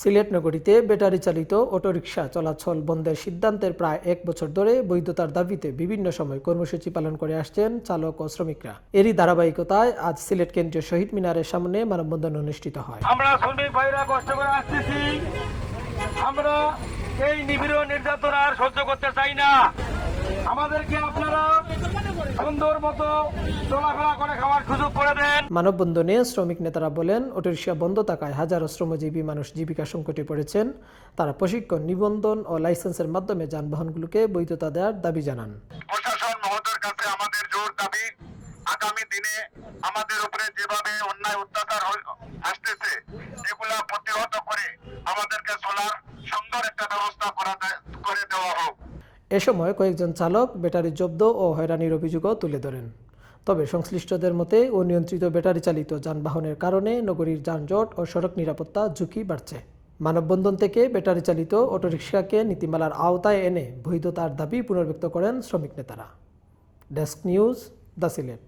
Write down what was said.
সিলেট নগরীতে ব্যাটারি চালিত অটোরিকশা চলাচল বন্ধের সিদ্ধান্তের প্রায় ১ বছর ধরে বৈধতার দাবিতে বিভিন্ন সময় কর্মসূচি পালন করে আসছেন চালক ও শ্রমিকরা। এরই ধারাবাহিকতায় আজ সিলেট কেন্দ্রীয় শহীদ মিনারের সামনে মানববন্ধন অনুষ্ঠিত হয়। আমরা শ্রমিক ভাইরা কষ্ট করে আসতেছি, আমরা এই নিপীড়ন নির্যাতন আর সহ্য করতে চাই না। আমাদেরকে আপনারা সুন্দর মতো চলাফেরা করে খাওয়ার সুযোগ করে দেন। মানববন্ধনে শ্রমিক নেতারা বলেন, অটোরিকশা বন্ধ থাকায় হাজারো শ্রমজীবী মানুষ জীবিকা সংকটে পড়েছেন। তারা প্রশিক্ষণ, নিবন্ধন ও লাইসেন্সের মাধ্যমে যানবাহনগুলোকে বৈধতা দেওয়ার দাবি জানান। প্রশাসন মহোদয়ের কাছে আমাদের জোর দাবি, আগামী দিনে আমাদের উপরে যেভাবে অন্যায় অত্যাচার আসতেছে এগুলা প্রতিহত করে আমাদেরকে চলার সুন্দর একটা ব্যবস্থা করে দেওয়া হোক। এ সময় কয়েকজন চালক ব্যাটারি জব্দ ও হয়রানির অভিযোগও তুলে ধরেন। তবে সংশ্লিষ্টদের মতে অনিয়ন্ত্রিত ব্যাটারি চালিত যানবাহনের কারণে নগরীর যানজট ও সড়ক নিরাপত্তা ঝুঁকি বাড়ছে। মানববন্ধন থেকে ব্যাটারি চালিত অটোরিকশাকে নীতিমালার আওতায় এনে বৈধতার দাবি পুনর্ব্যক্ত করেন শ্রমিক নেতারা। Desk news, the Sylhet.